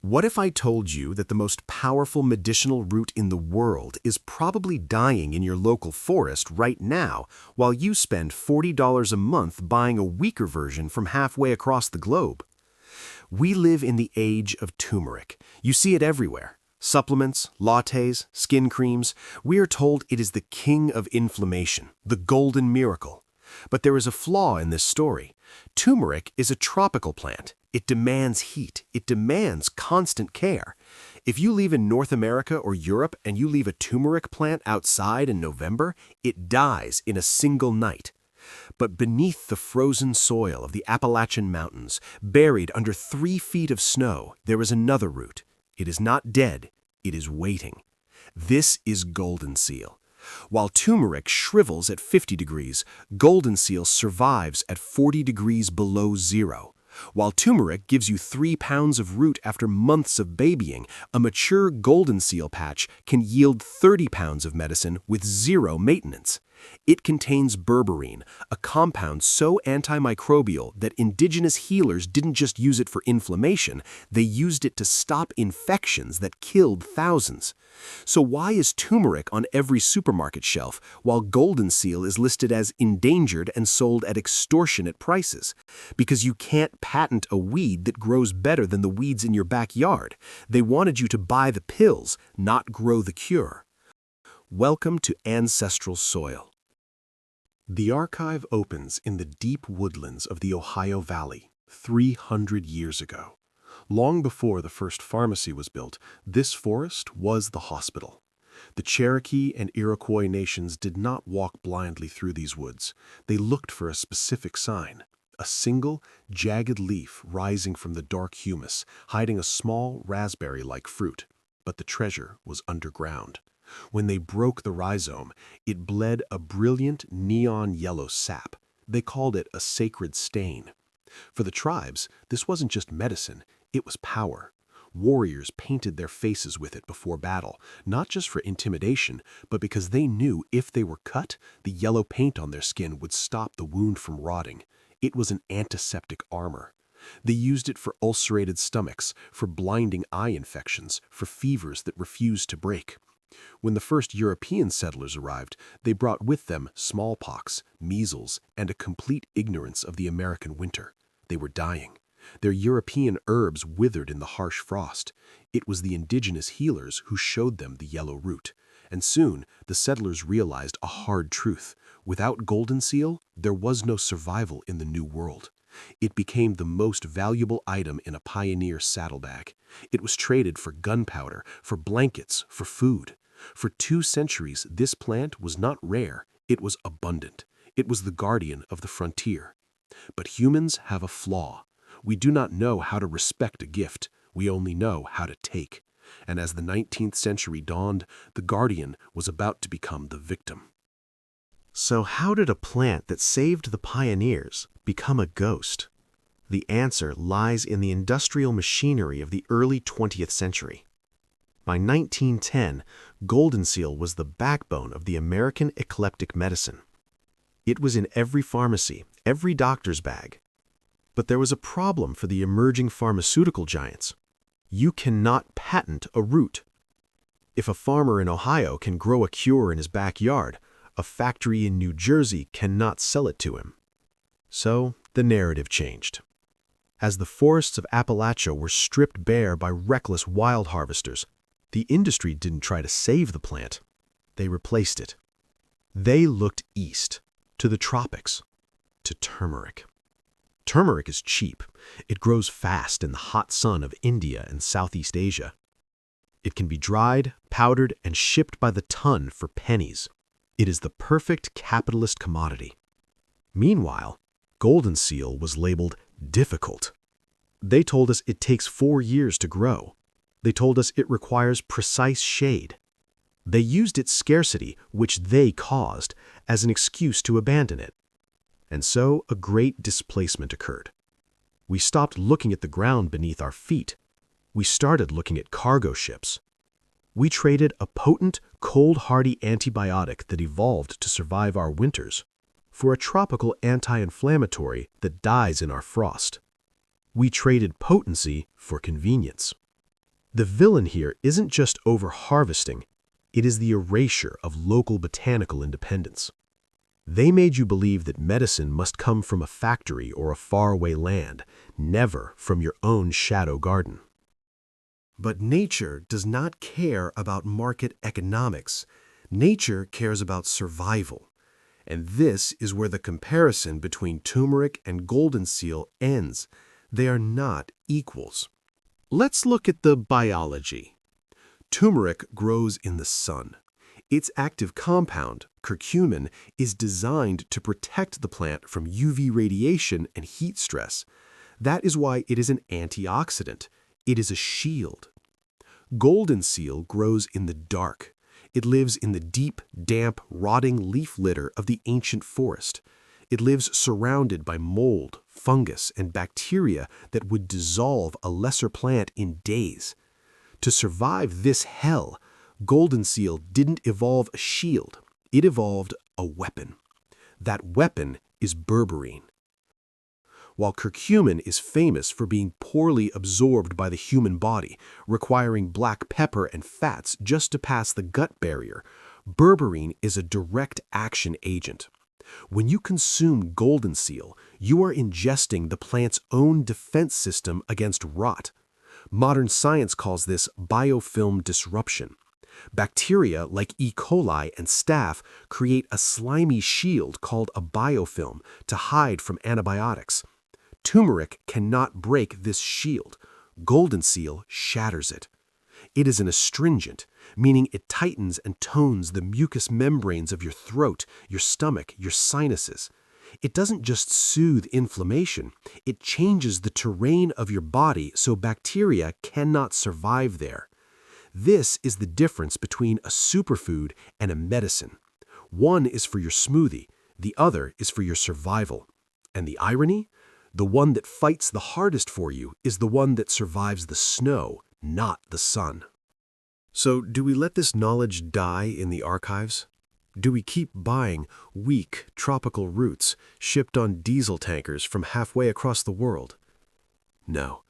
What if I told you that the most powerful medicinal root in the world is probably dying in your local forest right now, while you spend $40 a month buying a weaker version from halfway across the globe? We live in the age of turmeric. You see it everywhere. Supplements, lattes, skin creams. We are told it is the king of inflammation, the golden miracle. But there is a flaw in this story. Turmeric is a tropical plant. It demands heat. It demands constant care. If you live in North America or Europe and you leave a turmeric plant outside in November, it dies in a single night. But beneath the frozen soil of the Appalachian Mountains, buried under 3 feet of snow, there is another root. It is not dead. It is waiting. This is Goldenseal. While turmeric shrivels at 50 degrees, Goldenseal survives at 40 degrees below zero. While turmeric gives you 3 pounds of root after months of babying, a mature Goldenseal patch can yield 30 pounds of medicine with zero maintenance. It contains berberine, a compound so antimicrobial that indigenous healers didn't just use it for inflammation, they used it to stop infections that killed thousands. So why is turmeric on every supermarket shelf, while Goldenseal is listed as endangered and sold at extortionate prices? Because you can't patent a weed that grows better than the weeds in your backyard. They wanted you to buy the pills, not grow the cure. Welcome to ancestral soil. The archive opens in the deep woodlands of the Ohio Valley 300 years ago. Long before the first pharmacy was built, this forest was the hospital. The Cherokee and Iroquois nations did not walk blindly through these woods. They looked for a specific sign, a single, jagged leaf rising from the dark humus, hiding a small raspberry-like fruit. But the treasure was underground. When they broke the rhizome, it bled a brilliant neon yellow sap. They called it a sacred stain. For the tribes, this wasn't just medicine, it was power. Warriors painted their faces with it before battle, not just for intimidation, but because they knew if they were cut, the yellow paint on their skin would stop the wound from rotting. It was an antiseptic armor. They used it for ulcerated stomachs, for blinding eye infections, for fevers that refused to break. When the first European settlers arrived, they brought with them smallpox, measles, and a complete ignorance of the American winter. They were dying. Their European herbs withered in the harsh frost. It was the indigenous healers who showed them the yellow root. And soon, the settlers realized a hard truth. Without Goldenseal, there was no survival in the New World. It became the most valuable item in a pioneer saddlebag. It was traded for gunpowder, for blankets, for food. For 2 centuries, this plant was not rare, it was abundant. It was the guardian of the frontier. But humans have a flaw. We do not know how to respect a gift, we only know how to take. And as the 19th century dawned, the guardian was about to become the victim. So how did a plant that saved the pioneers become a ghost? The answer lies in the industrial machinery of the early 20th century. By 1910, Goldenseal was the backbone of the American eclectic medicine. It was in every pharmacy, every doctor's bag. But there was a problem for the emerging pharmaceutical giants. You cannot patent a root. If a farmer in Ohio can grow a cure in his backyard, a factory in New Jersey cannot sell it to him. So the narrative changed. As the forests of Appalachia were stripped bare by reckless wild harvesters, the industry didn't try to save the plant. They replaced it. They looked east, to the tropics, to turmeric. Turmeric is cheap. It grows fast in the hot sun of India and Southeast Asia. It can be dried, powdered, and shipped by the ton for pennies. It is the perfect capitalist commodity. Meanwhile, Goldenseal was labeled difficult. They told us it takes 4 years to grow. They told us it requires precise shade. They used its scarcity, which they caused, as an excuse to abandon it. And so a great displacement occurred. We stopped looking at the ground beneath our feet. We started looking at cargo ships. We traded a potent, cold-hardy antibiotic that evolved to survive our winters for a tropical anti-inflammatory that dies in our frost. We traded potency for convenience. The villain here isn't just over-harvesting, it is the erasure of local botanical independence. They made you believe that medicine must come from a factory or a faraway land, never from your own shadow garden. But nature does not care about market economics. Nature cares about survival. And this is where the comparison between turmeric and goldenseal ends. They are not equals. Let's look at the biology. Turmeric grows in the sun. Its active compound, curcumin, is designed to protect the plant from UV radiation and heat stress. That is why it is an antioxidant. It is a shield. Goldenseal grows in the dark. It lives in the deep, damp, rotting leaf litter of the ancient forest. It lives surrounded by mold, fungus, and bacteria that would dissolve a lesser plant in days. To survive this hell, Goldenseal didn't evolve a shield. It evolved a weapon. That weapon is berberine. While curcumin is famous for being poorly absorbed by the human body, requiring black pepper and fats just to pass the gut barrier, berberine is a direct action agent. When you consume goldenseal, you are ingesting the plant's own defense system against rot. Modern science calls this biofilm disruption. Bacteria like E. coli and staph create a slimy shield called a biofilm to hide from antibiotics. Turmeric cannot break this shield. Goldenseal shatters it. It is an astringent, meaning it tightens and tones the mucous membranes of your throat, your stomach, your sinuses. It doesn't just soothe inflammation, it changes the terrain of your body so bacteria cannot survive there. This is the difference between a superfood and a medicine. One is for your smoothie, the other is for your survival. And the irony? The one that fights the hardest for you is the one that survives the snow, not the sun. So, do we let this knowledge die in the archives? Do we keep buying weak, tropical roots shipped on diesel tankers from halfway across the world? No.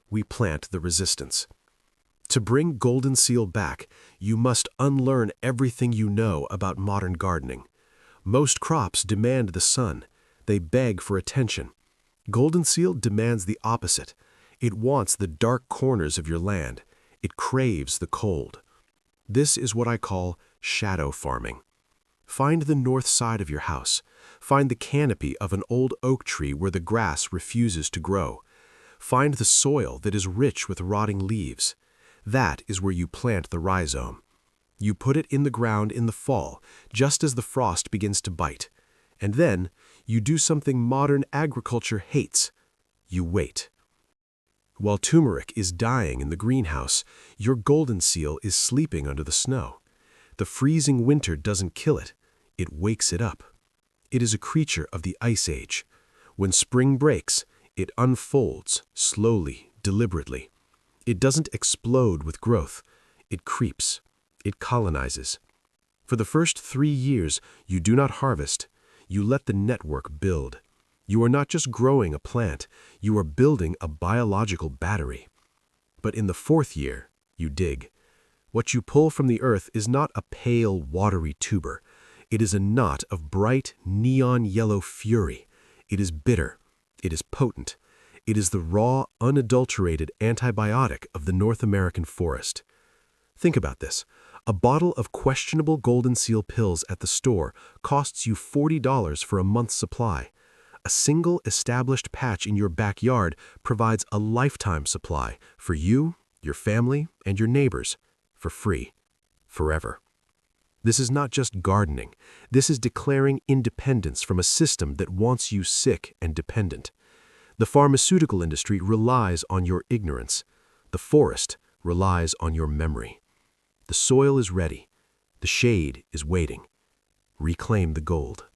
We plant the resistance. To bring goldenseal back, you must unlearn everything you know about modern gardening. Most crops demand the sun. They beg for attention. Goldenseal demands the opposite. It wants the dark corners of your land. It craves the cold. This is what I call shadow farming. Find the north side of your house. Find the canopy of an old oak tree where the grass refuses to grow. Find the soil that is rich with rotting leaves. That is where you plant the rhizome. You put it in the ground in the fall, just as the frost begins to bite. And then you do something modern agriculture hates. You wait. While turmeric is dying in the greenhouse, your goldenseal is sleeping under the snow. The freezing winter doesn't kill it. It wakes it up. It is a creature of the Ice Age. When spring breaks, it unfolds, slowly, deliberately. It doesn't explode with growth. It creeps. It colonizes. For the first 3 years, you do not harvest. You let the network build. You are not just growing a plant, you are building a biological battery. But in the 4th year, you dig. What you pull from the earth is not a pale, watery tuber. It is a knot of bright, neon yellow fury. It is bitter. It is potent. It is the raw, unadulterated antibiotic of the North American forest. Think about this. A bottle of questionable goldenseal pills at the store costs you $40 for a month's supply. A single established patch in your backyard provides a lifetime supply for you, your family, and your neighbors, for free, forever. This is not just gardening. This is declaring independence from a system that wants you sick and dependent. The pharmaceutical industry relies on your ignorance. The forest relies on your memory. The soil is ready. The shade is waiting. Reclaim the gold.